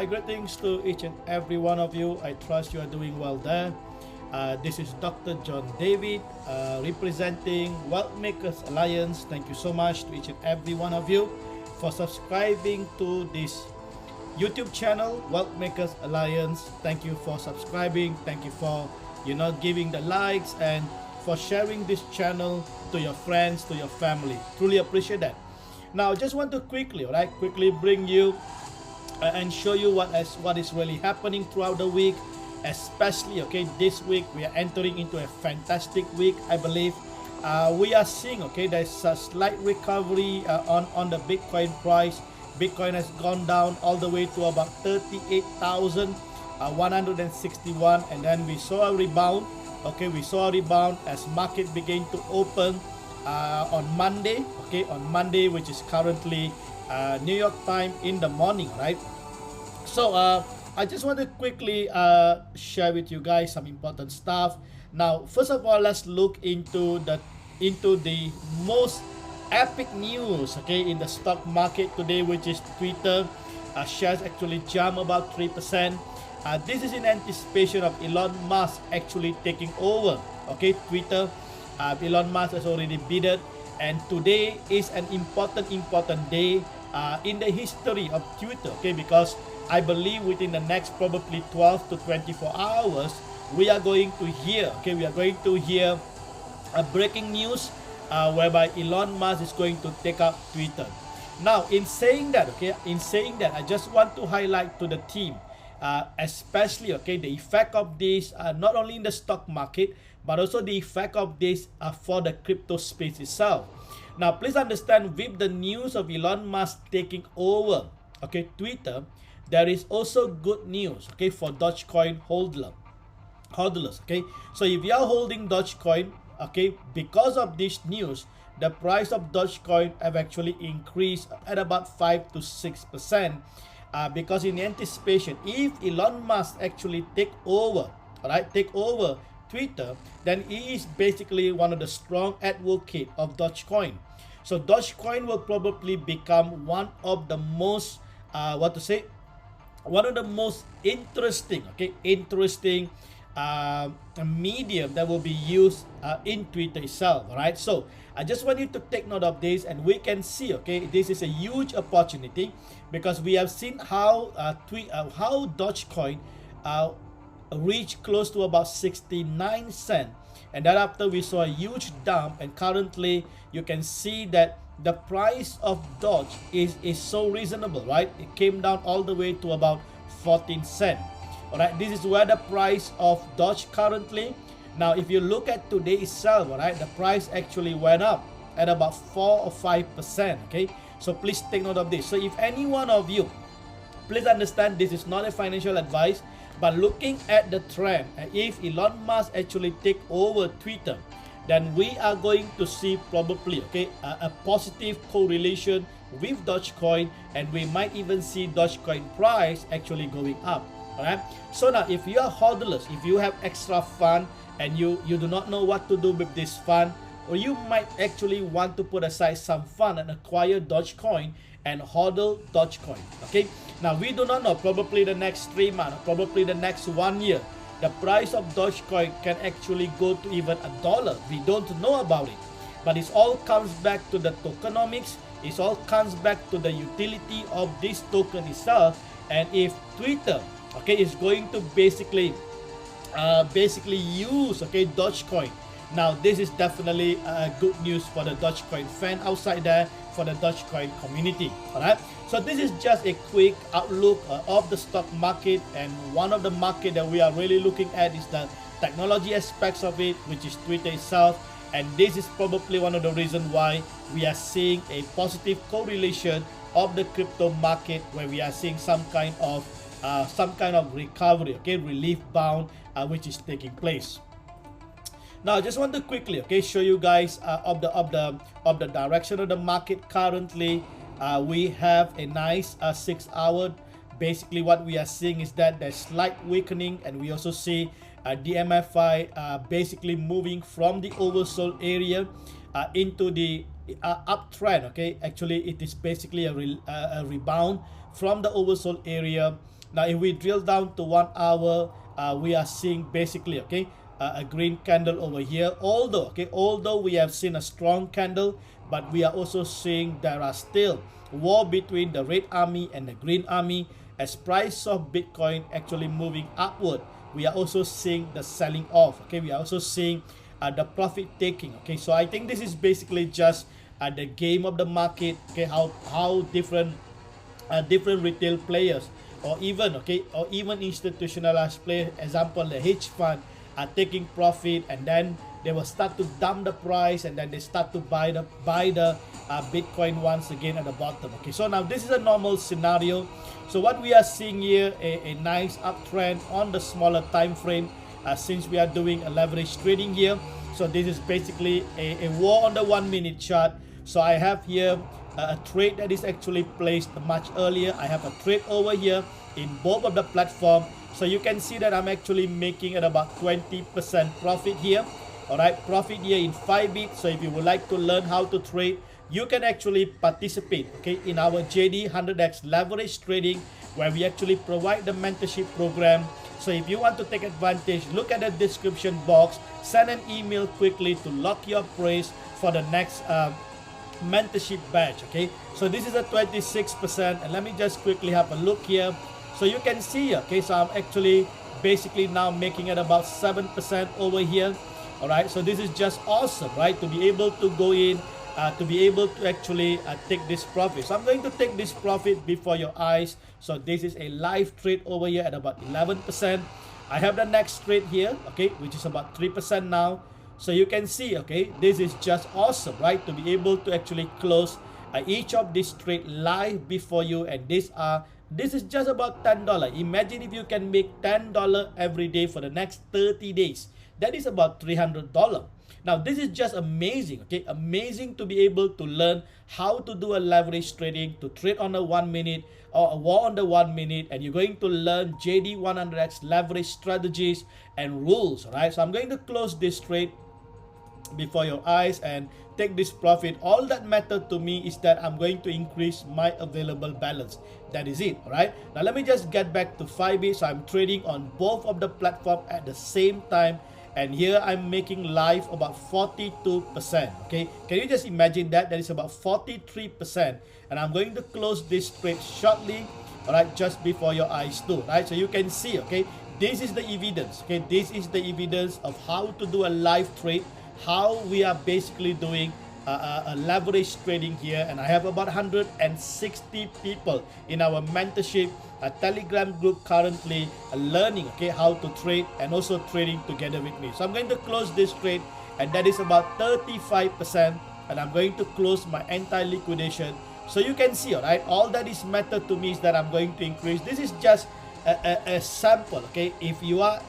My greetings to each and every one of you. I trust you are doing well there. This is Dr. John David representing Wealth Makers Alliance. Thank you so much to each and every one of you for subscribing to this YouTube channel, Wealth Makers Alliance. Thank you for subscribing. Thank you for giving the likes and for sharing this channel to your friends, to your family. Truly appreciate that. Now, just want to quickly bring you and show you what is really happening throughout the week, especially this week we are entering into a fantastic week. I believe we are seeing there's a slight recovery on the Bitcoin price. Bitcoin has gone down all the way to about 38,161, and then we saw a rebound. We saw a rebound as market began to open on Monday. On Monday, which is currently New York time in the morning, right? So I just want to quickly share with you guys some important stuff. Now, first of all, let's look into the most epic news in the stock market today, which is Twitter. Shares actually jump about 3%. This is in anticipation of Elon Musk actually taking over Twitter. Elon Musk has already bidded, and today is an important day in the history of Twitter, because I believe within the next probably 12 to 24 hours we are going to hear a breaking news whereby Elon Musk is going to take up Twitter. Now, in saying that, I just want to highlight to the team, especially the effect of this not only in the stock market, but also the effect of this for the crypto space itself. Now, please understand, with the news of Elon Musk taking over Twitter, there is also good news for Dogecoin hodlers. So if you are holding Dogecoin, because of this news, the price of Dogecoin have actually increased at about 5 to 6%, because in anticipation, if Elon Musk actually take over Twitter, then he is basically one of the strong advocate of Dogecoin. So Dogecoin will probably become one of the most interesting medium that will be used in Twitter itself. Right? So I just want you to take note of this, and we can see this is a huge opportunity, because we have seen how Dogecoin reached close to about 69 cents, and thereafter we saw a huge dump, and currently you can see that the price of Doge is so reasonable, right? It came down all the way to about 14 cents. All right, this is where the price of Doge currently. Now, if you look at today itself, all right, the price actually went up at about 4 or 5%. So please take note of this. So if any one of you, please understand, this is not a financial advice, but looking at the trend, if Elon Musk actually take over Twitter, then we are going to see probably a positive correlation with Dogecoin, and we might even see Dogecoin price actually going up. All right. So now, if you are hodlers, if you have extra fund and you do not know what to do with this fund, or you might actually want to put aside some fund and acquire Dogecoin and hodl Dogecoin. Now, we do not know, probably the next 3 months, probably the next 1 year, the price of Dogecoin can actually go to even $1. We don't know about it, but it all comes back to the tokenomics. It all comes back to the utility of this token itself. And if Twitter is going to basically use Dogecoin, now this is definitely good news for the Dogecoin fan outside there, for the Dogecoin community. All right, so this is just a quick outlook of the stock market, and one of the market that we are really looking at is the technology aspects of it, which is Twitter itself. And this is probably one of the reasons why we are seeing a positive correlation of the crypto market, where we are seeing some kind of recovery, relief bound, which is taking place. Now, I just want to quickly show you guys of the direction of the market currently. We have a nice 6 hour. Basically, what we are seeing is that there's slight weakening, and we also see DMFI basically moving from the oversold area into the uptrend. Actually, it is basically a rebound from the oversold area. Now if we drill down to 1 hour, we are seeing basically, okay, a green candle over here. Although we have seen a strong candle, but we are also seeing there are still war between the red army and the green army. As price of Bitcoin actually moving upward, we are also seeing the selling off. Okay, we are also seeing the profit taking. Okay, so I think this is basically just the game of the market. Okay, how different retail players, or even institutionalized players, example the hedge fund, are taking profit, and then they will start to dump the price, and then they start to buy the Bitcoin once again at the bottom. Okay, so now this is a normal scenario. So what we are seeing here, a nice uptrend on the smaller time frame, since we are doing a leverage trading here. So this is basically a war on the 1 minute chart. So I have here a trade that is actually placed much earlier. I have a trade over here in both of the platform. So you can see that I'm actually making at about 20% profit here. All right, profit here in 5 bits. So if you would like to learn how to trade, you can actually participate, okay, in our JD100X Leverage Trading, where we actually provide the mentorship program. So if you want to take advantage, look at the description box, send an email quickly to lock your price for the next mentorship batch. Okay, so this is a 26%, and let me just quickly have a look here. So you can see, okay, so I'm actually basically now making it about 7% over here. All right, so this is just awesome, right, to be able to go in, to be able to actually take this profit. So I'm going to take this profit before your eyes. So this is a live trade over here at about 11%. I have the next trade here, okay, which is about 3% now. So you can see, okay, this is just awesome, right, to be able to actually close each of these trade live before you. And this is just about $10. Imagine if you can make $10 every day for the next 30 days. That is about $300. Now this is just amazing, okay, amazing to be able to learn how to do a leverage trading, to trade on a 1 minute or a war on the 1 minute, and you're going to learn JD100X leverage strategies and rules. All right, so I'm going to close this trade before your eyes and take this profit. All that matters to me is that I'm going to increase my available balance. That is it. All right, now let me just get back to 5 So I'm trading on both of the platform at the same time, and here I'm making live about 42%. Okay, can you just imagine that? That is about 43%, and I'm going to close this trade shortly. All right, just before your eyes too. Right, so you can see, okay, this is the evidence. Okay, this is the evidence of how to do a live trade, how we are basically doing a leverage trading here. And I have about 160 people in our mentorship Telegram group currently learning, okay, how to trade and also trading together with me. So I'm going to close this trade, and that is about 35%, and I'm going to close my entire liquidation. So you can see, all right, all that is matter to me is that I'm going to increase. This is just a sample, okay. If you are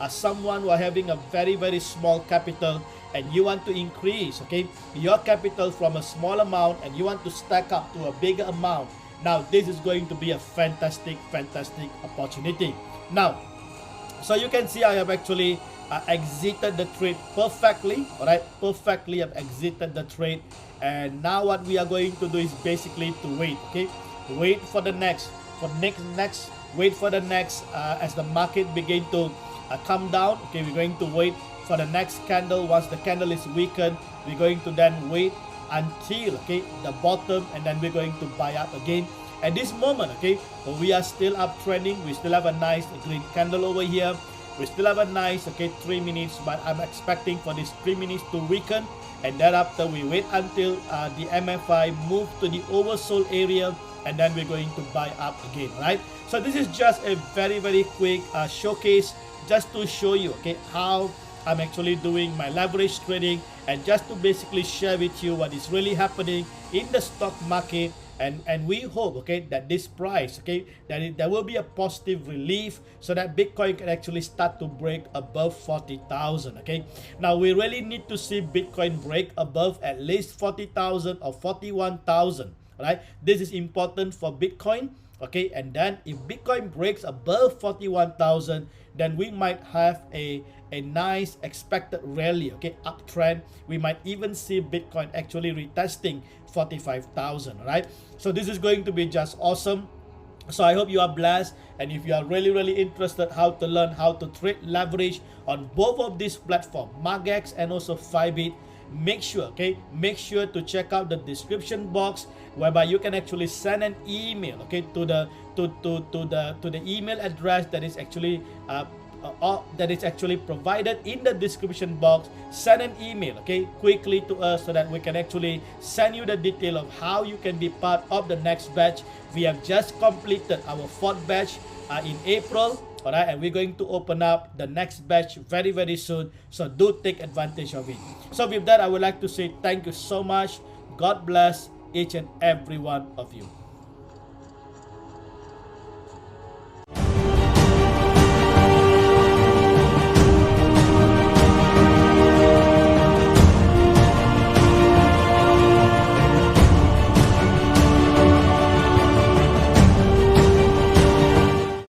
someone who are having a very small capital and you want to increase, okay, your capital from a small amount and you want to stack up to a bigger amount, now this is going to be a fantastic opportunity. Now, so you can see I have actually exited the trade perfectly. All right, perfectly I've exited the trade, and now what we are going to do is basically to wait, okay, wait for the next wait for the next as the market begin to come down. Okay, we're going to wait for the next candle. Once the candle is weakened, we're going to then wait until, okay, the bottom, and then we're going to buy up again. At this moment, okay, we are still uptrending. We still have a nice green candle over here. We still have a nice, okay, 3 minutes, but I'm expecting for this 3 minutes to weaken, and thereafter we wait until the MFI move to the oversold area, and then we're going to buy up again, right? So this is just a very quick showcase, just to show you, okay, how I'm actually doing my leverage trading, and just to basically share with you what is really happening in the stock market. And we hope, okay, that this price, okay, that there will be a positive relief so that Bitcoin can actually start to break above 40,000. Okay, now we really need to see Bitcoin break above at least 40,000 or 41,000. Right, this is important for Bitcoin. Okay, and then if Bitcoin breaks above 41,000, then we might have a nice expected rally, okay, uptrend. We might even see Bitcoin actually retesting 45,000, right? So this is going to be just awesome. So I hope you are blessed, and if you are really interested how to learn how to trade leverage on both of these platforms, MAGX and also Fibit, make sure to check out the description box, whereby you can actually send an email, to the email address that is actually provided in the description box. Send an email quickly to us, so that we can actually send you the detail of how you can be part of the next batch. We have just completed our 4th batch in April, all right, and we're going to open up the next batch very soon, so do take advantage of it. So with that, I would like to say thank you so much. God bless each and every one of you.